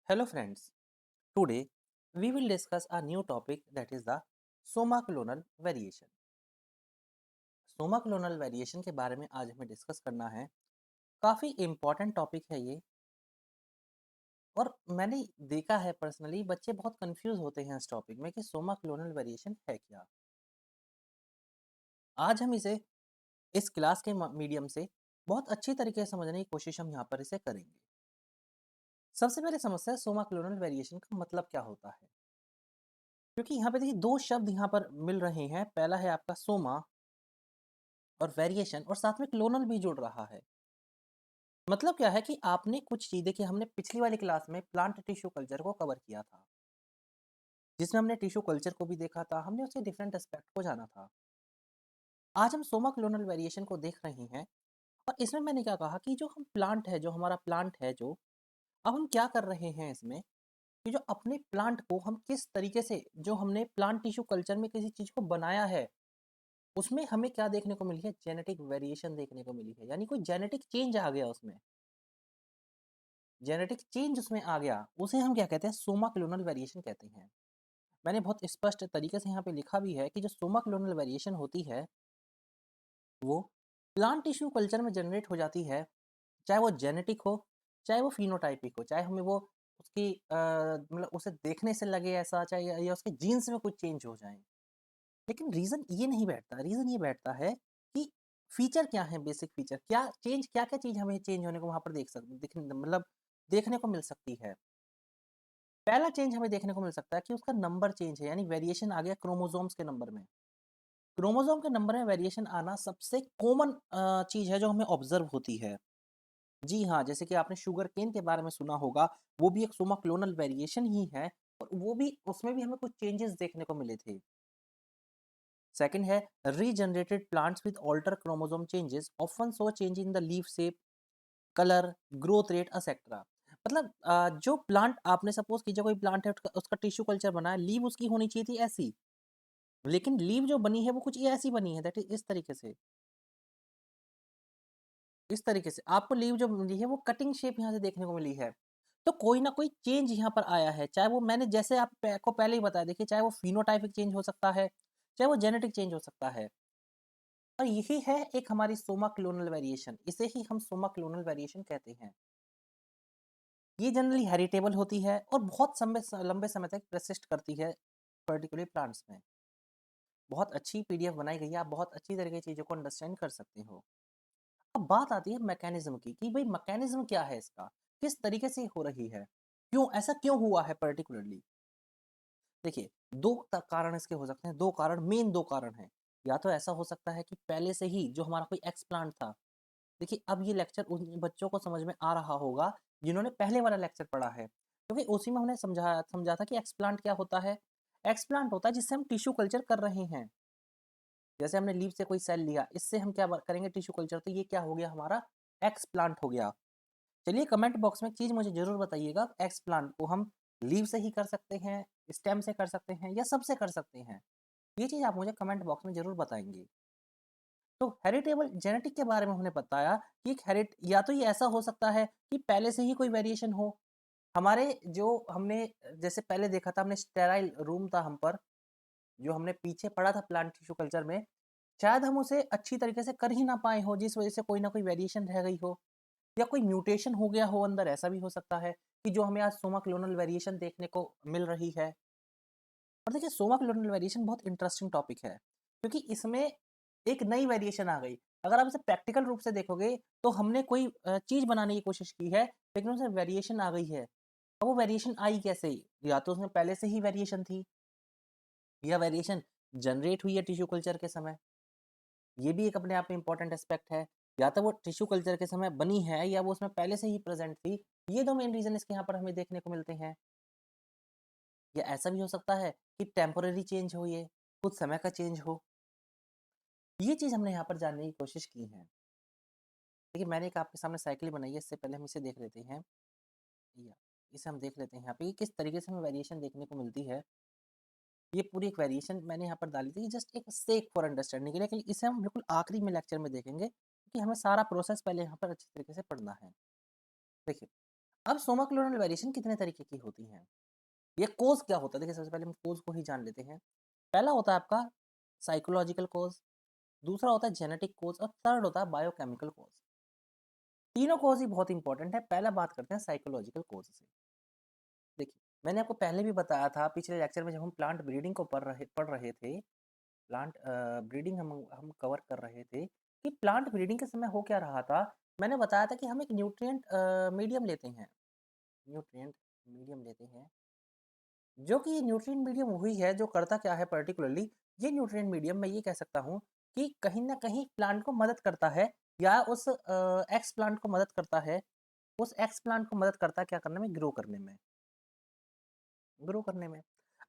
Hello friends, today we will discuss a new topic that is the somaclonal variation. Somaclonal variation के बारे में आज हमें discuss करना है। काफ़ी इम्पॉर्टेंट टॉपिक है ये और मैंने देखा है पर्सनली बच्चे बहुत कंफ्यूज होते हैं इस टॉपिक में कि सोमाक्लोनल वेरिएशन है क्या। आज हम इसे इस क्लास के मीडियम से बहुत अच्छी तरीके से समझने की कोशिश हम यहाँ पर इसे करेंगे। सबसे पहले समस्या है सोमाक्लोनल वेरिएशन का मतलब क्या होता है, क्योंकि यहाँ पे देखिए दो शब्द यहाँ पर मिल रहे हैं। पहला है आपका सोमा और वेरिएशन और साथ में क्लोनल भी जुड़ रहा है। मतलब क्या है कि आपने कुछ चीज़ देखिए, हमने पिछली वाली क्लास में प्लांट टिश्यू कल्चर को कवर किया था, जिसमें हमने टिश्यू कल्चर को भी देखा था, हमने उसके डिफरेंट एस्पेक्ट को जाना था। आज हम सोमा क्लोनल वेरिएशन को देख रहे हैं और इसमें मैंने क्या कहा कि जो हम प्लांट है, जो हमारा प्लांट है, जो अब हम क्या कर रहे हैं इसमें कि जो अपने प्लांट को हम किस तरीके से, जो हमने प्लांट टिश्यू कल्चर में किसी चीज़ को बनाया है, उसमें हमें क्या देखने को मिली है, जेनेटिक वेरिएशन देखने को मिली है। यानी कोई जेनेटिक चेंज आ गया उसमें, जेनेटिक चेंज उसमें आ गया, उसे हम क्या कहते हैं, सोमा क्लोनल वेरिएशन कहते हैं। मैंने बहुत स्पष्ट तरीके से यहाँ पे लिखा भी है कि जो सोमा क्लोनल वेरिएशन होती है वो प्लांट टिश्यू कल्चर में जनरेट हो जाती है, चाहे वो जेनेटिक हो, चाहे वो फिनोटाइपिक हो, चाहे हमें वो उसकी मतलब उसे देखने से लगे ऐसा, चाहे या उसके जीन्स में कुछ चेंज हो जाए। लेकिन रीज़न ये नहीं बैठता, रीज़न ये बैठता है कि फीचर क्या है, बेसिक फीचर क्या चेंज, क्या क्या चीज़ हमें चेंज होने को वहाँ पर मतलब देखने को मिल सकती है। पहला चेंज हमें देखने को मिल सकता है कि उसका नंबर चेंज है, यानी वेरिएशन आ गया क्रोमोसोम्स के नंबर में। क्रोमोसोम के नंबर में वेरिएशन आना सबसे कॉमन चीज़ है जो हमें ऑब्जर्व होती है। जी हाँ, जैसे कि आपने शुगर केन के बारे में सुना होगा, वो भी एक सोमा क्लोनल वेरिएशन ही है और वो भी, उसमें भी हमें कुछ चेंजेस देखने को मिले थे। सेकंड है regenerated plants with alter chromosome changes often show change in the leaf shape, colour, growth rate etcetera. मतलब जो प्लांट आपने सपोज कीजिए, कोई प्लांट है, उसका टिश्यू कल्चर बना है, लीव उसकी होनी चाहिए थी ऐसी, लेकिन लीव जो बनी है वो कुछ ये ऐसी बनी है, दैट इज इस तरीके से, इस तरीके से आपको लीव जो मिली है वो कटिंग शेप यहाँ से देखने को मिली है। तो कोई ना कोई चेंज यहाँ पर आया है, चाहे वो मैंने जैसे को पहले ही बताया, देखिए चाहे वो फिनोटाइपिक चेंज हो सकता है, चाहे वो जेनेटिक चेंज हो सकता है। और यही है एक हमारी सोमा क्लोनल वेरिएशन, इसे ही हम सोमा क्लोनल वेरिएशन कहते हैं। ये जनरली हेरिटेबल होती है और बहुत लंबे समय तक प्रसिस्ट करती है, पर्टिकुलर प्लांट्स में। बहुत अच्छी पीडीएफ बनाई गई है, आप बहुत अच्छी तरीके से चीज़ों को अंडरस्टैंड कर सकते हो। अब बात आती है मैकेनिज्म की कि भाई मैकेनिज्म क्या है इसका, किस तरीके से हो रही है, क्यों ऐसा क्यों हुआ है पर्टिकुलरली। देखिए, दो कारण इसके हो सकते हैं, दो कारण, मेन दो कारण हैं। या तो ऐसा हो सकता है कि पहले से ही जो हमारा कोई एक्स प्लांट था, देखिए अब ये लेक्चर उन बच्चों को समझ में आ रहा होगा जिन्होंने पहले वाला लेक्चर पढ़ा है, क्योंकि उसी में हमने समझा समझा था कि एक्सप्लांट क्या होता है। एक्सप्लांट होता है जिससे हम टिश्यू कल्चर कर रहे हैं। जैसे हमने लीव से कोई सेल लिया, इससे हम क्या करेंगे, टिश्यू कल्चर, तो ये क्या हो गया, हमारा एक्सप्लांट हो गया। चलिए कमेंट बॉक्स में एक चीज़ मुझे ज़रूर बताइएगा, एक्सप्लांट को हम लीव से ही कर सकते हैं, स्टेम से कर सकते हैं या सबसे कर सकते हैं? ये चीज़ आप मुझे कमेंट बॉक्स में ज़रूर बताएंगे। तो हेरिटेबल जेनेटिक के बारे में हमने बताया कि एक हेरिट, या तो ये ऐसा हो सकता है कि पहले से ही कोई वेरिएशन हो। हमारे जो हमने जैसे पहले देखा था, हमने स्टेराइल रूम था हम पर, जो हमने पीछे पढ़ा था प्लांट टिश्यू कल्चर में, शायद हम उसे अच्छी तरीके से कर ही ना पाए हो, जिस वजह से कोई ना कोई वेरिएशन रह गई हो या कोई म्यूटेशन हो गया हो अंदर। ऐसा भी हो सकता है कि जो हमें आज सोमा क्लोनल वेरिएशन देखने को मिल रही है। और देखिए सोमा क्लोनल वेरिएशन बहुत इंटरेस्टिंग टॉपिक है, क्योंकि इसमें एक नई वेरिएशन आ गई। अगर आप इसे प्रैक्टिकल रूप से देखोगे तो हमने कोई चीज़ बनाने की कोशिश की है, लेकिन उसमें वेरिएशन आ गई है। अब वो वेरिएशन आई कैसे? या तो उसमें पहले से ही वेरिएशन थी, या वेरिएशन जनरेट हुई है टिश्यू कल्चर के समय। ये भी एक अपने आप में इंपॉर्टेंट एस्पेक्ट है। या तो वो टिश्यू कल्चर के समय बनी है, या वो उसमें पहले से ही प्रेजेंट थी। ये दो मेन रीजन इसके यहाँ पर हमें देखने को मिलते हैं। या ऐसा भी हो सकता है कि टेम्पोररी चेंज हो, ये कुछ समय का चेंज हो। ये चीज़ हमने यहाँ पर जानने की कोशिश की है। देखिए मैंने एक आपके सामने साइकिल बनाई है, इससे पहले हम इसे देख लेते हैं। या इसे हम देख लेते हैं यहाँ पे कि किस तरीके से हमें वेरिएशन देखने को मिलती है। ये पूरी एक वेरिएशन मैंने यहाँ पर डाली थी, जस्ट एक सेक फॉर अंडरस्टैंडिंग के लिए, लेकिन इसे हम बिल्कुल आखिरी में लेक्चर में देखेंगे, क्योंकि हमें सारा प्रोसेस पहले यहाँ पर अच्छी तरीके से पढ़ना है। देखिए, अब सोमा क्लोनल वेरिएशन कितने तरीके की होती हैं? ये कोज़ क्या होता है? देखिए सबसे पहले हम कोज़ को ही जान लेते हैं। पहला होता है आपका साइकोलॉजिकल कोज़, दूसरा होता है जेनेटिक कोज़ और थर्ड होता है बायोकेमिकल कोज़। तीनों कोज़ ही बहुत इंपॉर्टेंट है। पहला बात करते हैं साइकोलॉजिकल कोज़ से। देखिए, मैंने आपको पहले भी बताया था पिछले लेक्चर में जब हम प्लांट ब्रीडिंग को पढ़ रहे थे, प्लांट ब्रीडिंग हम कवर कर रहे थे कि प्लांट ब्रीडिंग के समय हो क्या रहा था। मैंने बताया था कि हम एक न्यूट्रिएंट मीडियम लेते हैं, न्यूट्रिएंट मीडियम लेते हैं, जो कि ये न्यूट्रिएंट मीडियम वही है जो करता क्या है पर्टिकुलरली, ये न्यूट्रिएंट मीडियम मैं ये कह सकता हूँ कि कहीं न कहीं प्लांट को मदद करता है या उस एक्स प्लांट को मदद करता है, उस एक्स प्लांट को मदद करता है क्या करने में, ग्रो करने में।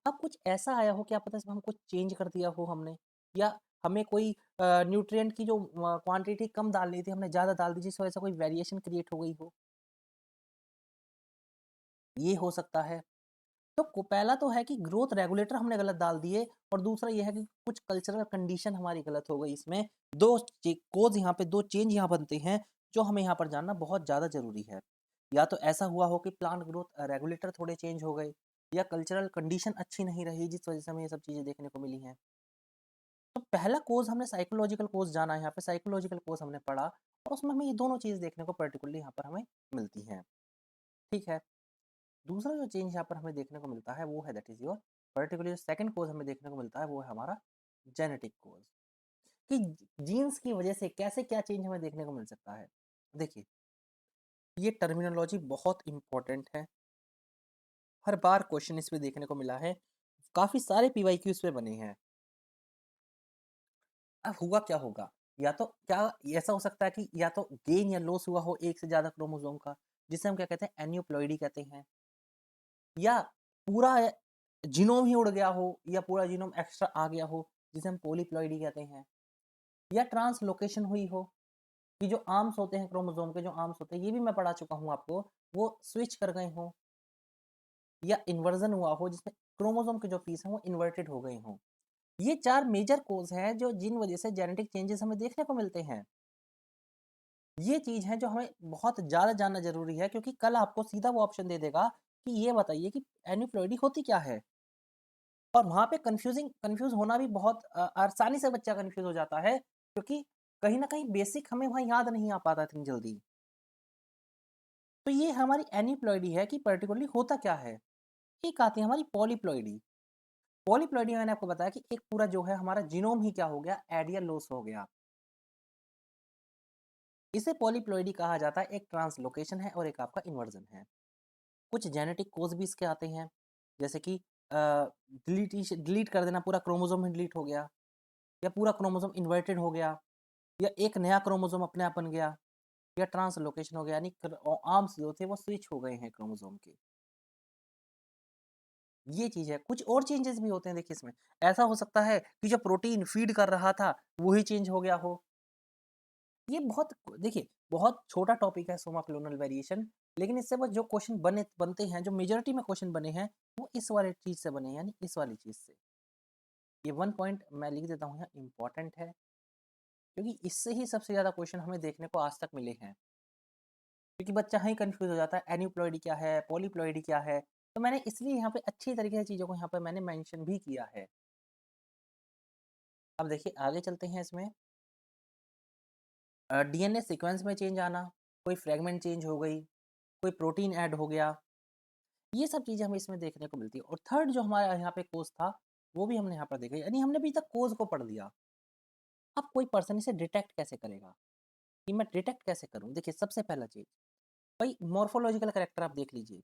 अब कुछ ऐसा आया हो, क्या पता इसमें हम कुछ चेंज कर दिया हो हमने, या हमें कोई न्यूट्रिएंट की जो क्वांटिटी कम डालनी थी हमने ज़्यादा डाल दी, जिस वजह से कोई वेरिएशन क्रिएट हो गई हो, ये हो सकता है। तो पहला तो है कि ग्रोथ रेगुलेटर हमने गलत डाल दिए, और दूसरा ये है कि कुछ कल्चरल कंडीशन हमारी गलत हो गई इसमें। दो कोज यहाँ पे, दो चेंज यहाँ बनते हैं जो हमें यहाँ पर जानना बहुत ज़्यादा जरूरी है। या तो ऐसा हुआ हो कि प्लांट ग्रोथ रेगुलेटर थोड़े चेंज हो गए, या कल्चरल कंडीशन अच्छी नहीं रही जिस वजह से हमें ये सब चीज़ें देखने को मिली हैं। तो पहला कोर्स हमने साइकोलॉजिकल कोर्स जाना है, यहाँ पे साइकोलॉजिकल कोर्स हमने पढ़ा, और उसमें हमें ये दोनों चीज़ देखने को पर्टिकुलरली यहाँ पर हमें मिलती हैं। ठीक है। दूसरा जो चेंज यहाँ पर हमें देखने को मिलता है वो है that is your particular second course हमें देखने को मिलता है वो है हमारा जेनेटिक कोर्स, कि जीन्स की वजह से कैसे क्या चेंज हमें देखने को मिल सकता है। देखिए, ये टर्मिनोलॉजी बहुत इंपॉर्टेंट है, हर बार क्वेश्चन इस पे देखने को मिला है, काफी सारे पीवाईक्यू इस पे बने हैं। अब हुआ क्या होगा, या तो क्या ऐसा हो सकता है कि या तो गेन या लॉस हुआ हो एक से ज्यादा क्रोमोसोम का, जिसे हम क्या कहते हैं, एनियोप्लॉइडी कहते हैं, या पूरा जीनोम ही उड़ गया हो, या पूरा जीनोम एक्स्ट्रा आ गया हो जिसे हम पॉलीप्लॉइडी कहते हैं, या ट्रांसलोकेशन हुई हो, कि जो आर्म्स होते हैं क्रोमोसोम के, जो आर्म्स होते हैं ये भी मैं पढ़ा चुका हूँ आपको, वो स्विच कर गए हों, या इन्वर्जन हुआ हो जिसमें क्रोमोसोम के जो पीस हैं वो इन्वर्टेड हो गए हों। ये चार मेजर कोज हैं जो जिन वजह से जेनेटिक चेंजेस हमें देखने को मिलते हैं। ये चीज है जो हमें बहुत ज्यादा जानना जरूरी है, क्योंकि कल आपको सीधा वो ऑप्शन दे देगा कि ये बताइए कि एनिप्लॉइडी होती क्या है, और वहाँ पे कंफ्यूज होना भी बहुत आसानी से बच्चा कंफ्यूज हो जाता है, क्योंकि कहीं न कहीं बेसिक हमें वहाँ याद नहीं आ पाता इतनी जल्दी। तो ये हमारी एनिप्लॉइडी है कि पर्टिकुलरली होता क्या है। एक आती है हमारी पॉलीप्लॉइडी। पॉलीप्लॉइडी मैंने आपको बताया कि एक पूरा जो है हमारा जीनोम ही क्या हो गया, ऐड या लॉस हो गया। इसे पॉलीप्लॉइडी कहा जाता है, एक ट्रांसलोकेशन है और एक आपका इन्वर्जन है। कुछ जेनेटिक कोज भी इसके आते हैं, जैसे कि डिलीट कर देना, पूरा क्रोमोसोम ही डिलीट हो गया, या पूरा क्रोमोसोम इन्वर्टेड हो गया, या एक नया क्रोमोसोम अपने आप बन गया, या ट्रांसलोकेशन हो गया, यानी आर्म्स जो थे वो स्विच हो गए हैं क्रोमोसोम के। ये चीज है। कुछ और चेंजेस भी होते हैं, देखिए इसमें ऐसा हो सकता है कि जो प्रोटीन फीड कर रहा था वही चेंज हो गया हो। ये बहुत, देखिए बहुत छोटा टॉपिक है सोमा क्लोनल वेरिएशन, लेकिन इससे बस जो क्वेश्चन बनते हैं, जो मेजोरिटी में क्वेश्चन बने हैं वो इस वाले चीज से बने हैं, यानी इस वाली चीज से। ये वन पॉइंट मैं लिख देता हूँ यहाँ, इंपॉर्टेंट है, क्योंकि इससे ही सबसे ज्यादा क्वेश्चन हमें देखने को आज तक मिले हैं। क्योंकि बच्चा ही कंफ्यूज हो जाता है, एन्यूप्लॉइडी क्या है, पॉलीप्लॉइडी क्या है। तो मैंने इसलिए यहाँ पे अच्छी तरीके से चीज़ों को यहाँ पे मैंने मेंशन भी किया है। अब देखिए आगे चलते हैं इसमें। डीएनए सीक्वेंस में चेंज आना, कोई फ्रेगमेंट चेंज हो गई, कोई प्रोटीन ऐड हो गया, ये सब चीज़ें हमें इसमें देखने को मिलती है। और थर्ड जो हमारा यहाँ पे कोज था वो भी हमने यहाँ पर देखा, यानी हमने अभी तक कोज को पढ़ लिया। अब कोई पर्सन इसे डिटेक्ट कैसे करेगा, कि मैं डिटेक्ट कैसे करूँ। देखिए सबसे पहला चीज़, भाई मॉर्फोलॉजिकल कैरेक्टर आप देख लीजिए,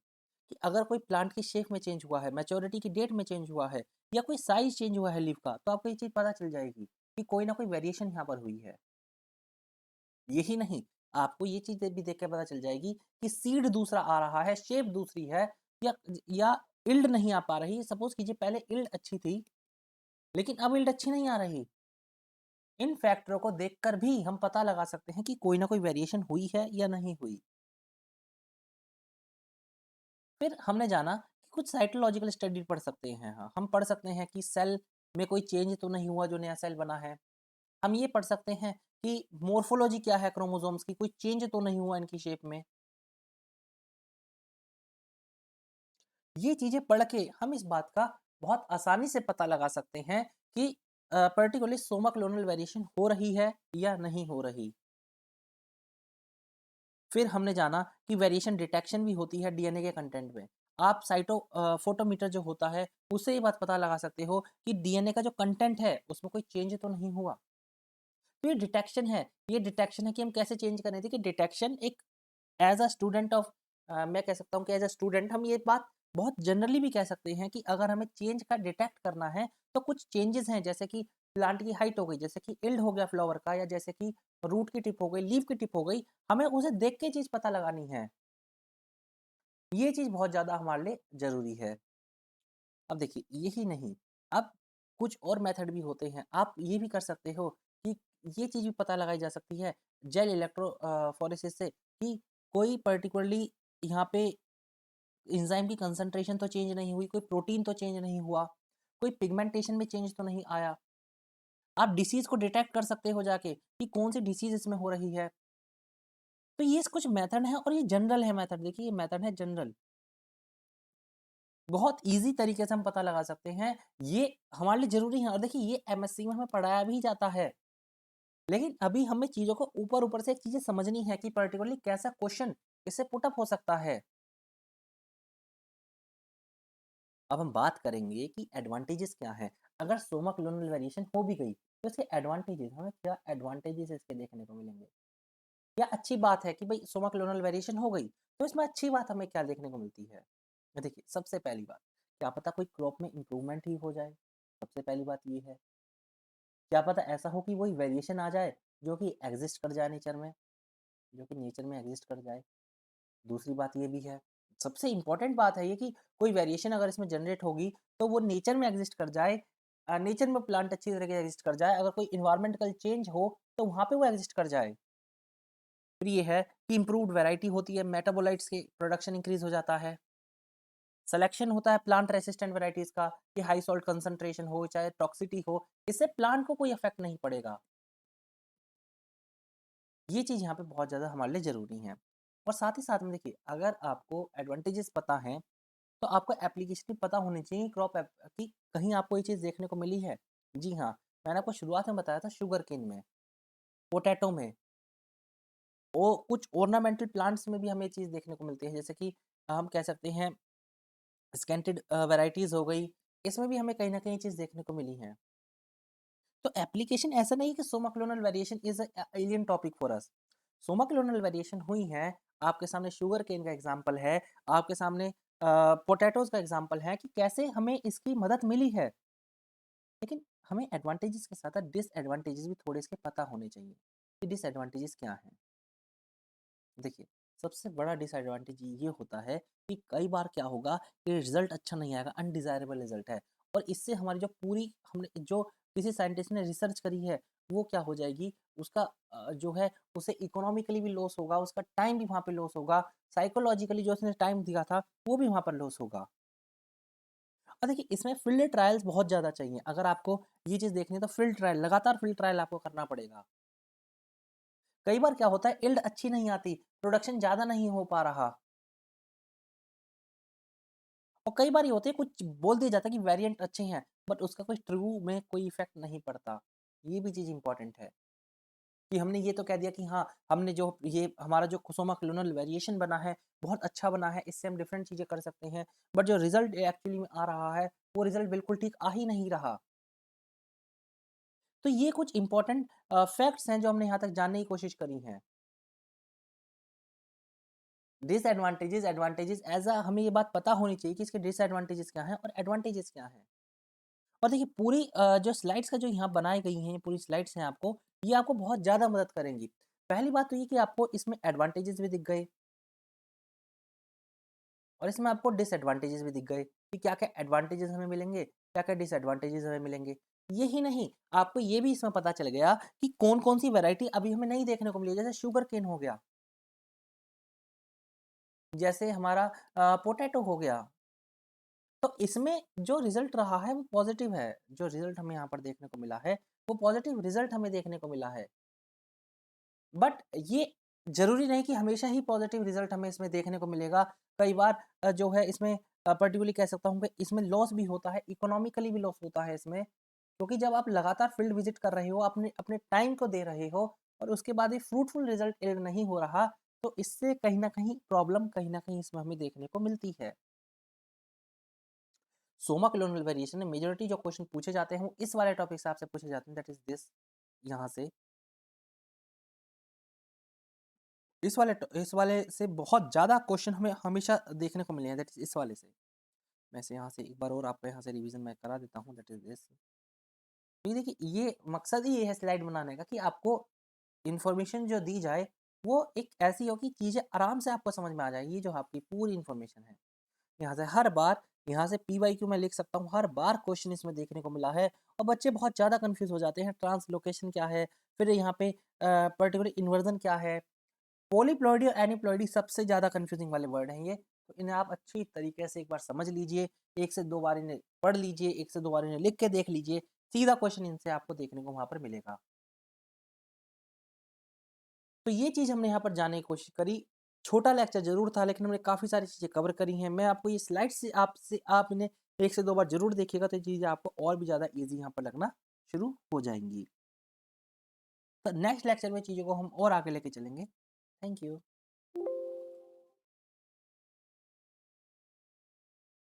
कि अगर कोई प्लांट की शेप में चेंज हुआ है, मैच्योरिटी की डेट में चेंज हुआ है, या कोई साइज चेंज हुआ है लीफ का, तो आपको ये चीज़ पता चल जाएगी कि कोई ना कोई वेरिएशन यहाँ पर हुई है। यही नहीं, आपको ये चीज़ भी देख के पता चल जाएगी कि सीड दूसरा आ रहा है, शेप दूसरी है, या इल्ड नहीं आ पा रही। सपोज कीजिए पहले इल्ड अच्छी थी, लेकिन अब इल्ड अच्छी नहीं आ रही। इन फैक्टरों को देखकर भी हम पता लगा सकते हैं कि कोई ना कोई वेरिएशन हुई है या नहीं हुई। फिर हमने जाना कि कुछ साइटोलॉजिकल स्टडी पढ़ सकते हैं। हाँ, हम पढ़ सकते हैं कि सेल में कोई चेंज तो नहीं हुआ जो नया सेल बना है। हम ये पढ़ सकते हैं कि मोर्फोलॉजी क्या है क्रोमोसोम्स की, कोई चेंज तो नहीं हुआ इनकी शेप में। ये चीज़ें पढ़ के हम इस बात का बहुत आसानी से पता लगा सकते हैं कि पर्टिकुलरली सोमा क्लोनल वेरिएशन हो रही है या नहीं हो रही। फिर हमने जाना कि वेरिएशन डिटेक्शन भी होती है डीएनए के कंटेंट में। आप फोटोमीटर जो होता है, उससे ये बात पता लगा सकते हो कि डीएनए का जो कंटेंट है, उसमें कोई चेंज तो नहीं हुआ। तो ये डिटेक्शन है, कि हम कैसे चेंज करें। देखिए डिटेक्शन एक एज़ अ स्टूडेंट ऑफ मैं कह सकता हूँ कि एज़ अ स्टूडेंट हम ये बात बहुत जनरली भी कह सकते हैं कि अगर हमें चेंज का डिटेक्ट करना है, तो कुछ चेंजेज़ हैं जैसे कि प्लांट की हाइट हो गई, जैसे कि यील्ड हो गया फ्लावर का, या जैसे कि रूट की टिप हो गई, लीफ की टिप हो गई, हमें उसे देख के चीज़ पता लगानी है। ये चीज़ बहुत ज़्यादा हमारे लिए ज़रूरी है। अब देखिए यही नहीं, अब कुछ और मेथड भी होते हैं। आप ये भी कर सकते हो कि ये चीज़ भी पता लगाई जा सकती है जेल फोरेसिस से कि कोई पर्टिकुलरली यहाँ पे एंजाइम की कंसंट्रेशन तो चेंज नहीं हुई, कोई प्रोटीन तो चेंज नहीं हुआ, कोई पिगमेंटेशन में चेंज तो नहीं आया। आप डिसीज़ को डिटेक्ट कर सकते हो जाके कि कौन-सी डिसीज़ इसमें हो रही है। तो ये कुछ मेथड हैं और ये जनरल है मेथड। देखिए ये मेथड है जनरल। बहुत ईज़ी तरीके से हम पता लगा सकते हैं। ये हमारे लिए ज़रूरी है और देखिए ये एमएससी में हमें पढ़ाया भी जाता है। लेकिन अभी हमें चीज़ों को ऊपर-ऊपर से चीज़ें समझनी है कि पर्टिकुलरली कैसा क्वेश्चन इससे पुट अप हो सकता है। अब हम बात करेंगे कि एडवांटेजेस क्या हैं? अगर सोमा क्लोनल वेरिएशन हो भी गई, तो इसके एडवांटेजेस हमें क्या एडवांटेजेस इसके देखने को मिलेंगे? या अच्छी बात है कि भई सोमा क्लोनल वेरिएशन हो गई, तो इसमें अच्छी बात हमें क्या देखने को मिलती है? देखिए, सबसे पहली बात, क्या पता कोई क्रॉप में इम्प्रूवमेंट ही हो जाए, सबसे पहली बात ये है। क्या पता ऐसा हो कि वही वेरिएशन आ जाए, जो कि एक्सिस्ट कर जाए नेचर में, जो कि नेचर में एक्सिस्ट कर जाए। दूसरी बात ये भी है, सबसे इम्पोर्टेंट बात है ये कि कोई वेरिएशन अगर इसमें जनरेट होगी, तो वो नेचर में एक्सिस्ट कर जाए। नेचर में प्लांट अच्छी तरीके से एक्सिस्ट कर जाए, अगर कोई एनवायरमेंटल चेंज हो, तो वहाँ पे वो एक्सिस्ट कर जाए। फिर ये है कि इम्प्रूव्ड वैरायटी होती है, मेटाबोलाइट्स के प्रोडक्शन इंक्रीज़ हो जाता है। सिलेक्शन होता है प्लांट रेसिस्टेंट वैराइटीज़ का, कि हाई सॉल्ट कंसंट्रेशन हो, चाहे टॉक्सिटी हो, इससे प्लांट को कोई इफ़ेक्ट नहीं पड़ेगा। ये चीज़ यहाँ पे बहुत ज़्यादा हमारे लिए ज़रूरी है। और साथ ही साथ में देखिए, अगर आपको एडवांटेजेस पता हैं, तो आपको एप्लीकेशन भी पता होनी चाहिए क्रॉप एप की, कहीं आपको ये चीज़ देखने को मिली है। जी हाँ, मैंने आपको शुरुआत में बताया था शुगरकेन में, पोटैटो में, और कुछ ऑर्नामेंटल प्लांट्स में भी हमें ये चीज़ देखने को मिलती है, जैसे कि हम कह सकते हैं स्कैंटेड वैराइटीज़ हो गई, इसमें भी हमें कहीं न कहीं चीज़ देखने को मिली है। तो एप्लीकेशन ऐसा नहीं है कि Soma clonal variation is a alien topic for us. Soma clonal variation हुई हैं, आपके सामने शुगर केन का एग्ज़ाम्पल है, आपके सामने पोटैटोज़ का एग्ज़ाम्पल है कि कैसे हमें इसकी मदद मिली है। लेकिन हमें एडवांटेजेस के साथ-साथ डिसएडवांटेजेस भी थोड़े इसके पता होने चाहिए, कि डिसएडवांटेजेस क्या हैं। देखिए, सबसे बड़ा डिसएडवांटेज ये होता है कि कई बार क्या होगा कि रिज़ल्ट अच्छा नहीं आएगा, अनडिज़ायरेबल रिज़ल्ट है, और इससे हमारी जो पूरी हमने जो किसी साइंटिस्ट ने रिसर्च करी है, वो क्या हो जाएगी, उसका जो है उसे इकोनॉमिकली भी लॉस होगा, उसका टाइम भी वहाँ पे लॉस होगा, साइकोलॉजिकली जो उसने टाइम दिया था, वो भी वहाँ पर लॉस होगा। और देखिए इसमें फ़ील्ड ट्रायल्स बहुत ज़्यादा चाहिए, अगर आपको ये चीज़ देखनी है तो फ़ील्ड ट्रायल, लगातार फ़ील्ड ट्रायल आपको करना पड़ेगा। कई बार क्या होता है, यील्ड अच्छी नहीं आती, प्रोडक्शन ज़्यादा नहीं हो पा रहा, और कई बार ये होते हैं कुछ बोल दिया जाता है कि वेरिएंट अच्छे हैं, बट उसका कोई ट्रू में कोई इफ़ेक्ट नहीं पड़ता। ये भी चीज़ इम्पोर्टेंट है कि हमने ये तो कह दिया कि हाँ, हमने जो ये हमारा जो क्रोमोसोम क्लोनल वेरिएशन बना है, बहुत अच्छा बना है, इससे हम डिफरेंट चीज़ें कर सकते हैं। बट जो रिज़ल्ट एक्चुअली में आ रहा है, वो रिज़ल्ट बिल्कुल ठीक आ ही नहीं रहा। तो ये कुछ इम्पोर्टेंट फैक्ट्स हैं जो हमने यहाँ तक जानने की कोशिश करी हैं। डिसएडवांटेजेस, एडवांटेजेस एज़ अ हमें ये बात पता होनी चाहिए कि इसके डिसएडवांटेजेस क्या हैं और एडवांटेजेस क्या हैं। और देखिए पूरी जो स्लाइड्स का जो यहाँ बनाई गई हैं, पूरी स्लाइड्स हैं आपको, ये आपको बहुत ज़्यादा मदद करेंगी। पहली बात तो ये कि आपको इसमें एडवांटेजेस भी दिख गए, और इसमें आपको डिसएडवांटेजेस भी दिख गए कि क्या-क्या एडवांटेजेस हमें मिलेंगे, क्या-क्या डिसएडवांटेजेस हमें मिलेंगे। यही नहीं, आपको ये भी इसमें पता चल गया कि कौन-कौन सी वैरायटी अभी हमें नहीं देखने को मिली है, जैसे शुगरकेन हो गया, जैसे हमारा पोटैटो हो गया। तो इसमें जो रिज़ल्ट रहा है वो पॉज़िटिव है, जो रिज़ल्ट हमें यहाँ पर देखने को मिला है, वो पॉज़िटिव रिज़ल्ट हमें देखने को मिला है। बट ये ज़रूरी नहीं कि हमेशा ही पॉज़िटिव रिज़ल्ट हमें इसमें देखने को मिलेगा। कई बार जो है इसमें पर्टिकुलरली कह सकता हूँ कि इसमें लॉस भी होता है, इकोनॉमिकली भी लॉस होता है इसमें, क्योंकि जब आप लगातार फील्ड विजिट कर रहे हो, अपने अपने टाइम को दे रहे हो और उसके बाद भी फ्रूटफुल रिजल्ट नहीं हो रहा, तो इससे कहीं न कहीं प्रॉब्लम कहीं न कहीं इसमें हमें देखने को मिलती है। सोमा कलोनियल वेरिएशन में मेजॉरिटी जो क्वेश्चन पूछे जाते हैं, वो इस वाले टॉपिक से आपसे पूछे जाते हैं, दैट इज़ दिस, यहाँ से। इस वाले से बहुत ज़्यादा क्वेश्चन हमें हमेशा देखने को मिले हैं, दैट इज़ इस वाले से। मैं इसे यहाँ से एक बार और आपको यहाँ से रिवीजन मैं करा देता हूँ, दैट इज़ दिस। तो ये देखिए, ये मकसद ही ये है स्लाइड बनाने का कि आपको इन्फॉर्मेशन जो दी जाए, वो एक ऐसी हो कि चीज़ें आराम से आपको समझ में आ जाए। ये जो आपकी पूरी इन्फॉर्मेशन है, यहाँ से हर बार, यहाँ से पी-वाई-क्यू मैं लिख सकता हूँ, हर बार क्वेश्चन इसमें देखने को मिला है और बच्चे बहुत ज़्यादा कन्फ्यूज़ हो जाते हैं, ट्रांसलोकेशन क्या है? फिर यहाँ पे पर्टिकुलर इन्वर्जन क्या है? पॉलीप्लॉइडी और एनीप्लॉइडी सबसे ज़्यादा कन्फ्यूजिंग वाले वर्ड हैं ये, तो इन्हें आप अच्छी तरीके से एक बार समझ लीजिए, 1 से 2 बार इन्हें पढ़ लीजिए, 1 से 2 बार इन्हें लिख के देख लीजिए, सीधा क्वेश्चन इनसे आपको देखने को वहाँ पर मिलेगा। तो ये चीज़ हमने यहाँ पर जानने की कोशिश करी, छोटा लेक्चर ज़रूर था लेकिन हमने काफ़ी सारी चीज़ें कवर करी हैं। मैं आपको ये स्लाइड्स से आपसे आप इन्हें 1 से 2 बार ज़रूर देखिएगा, तो ये चीज़ें आपको और भी ज़्यादा ईज़ी यहाँ पर लगना शुरू हो जाएँगी। तो नेक्स्ट लेक्चर में चीज़ों को हम और आगे लेके चलेंगे। Thank you.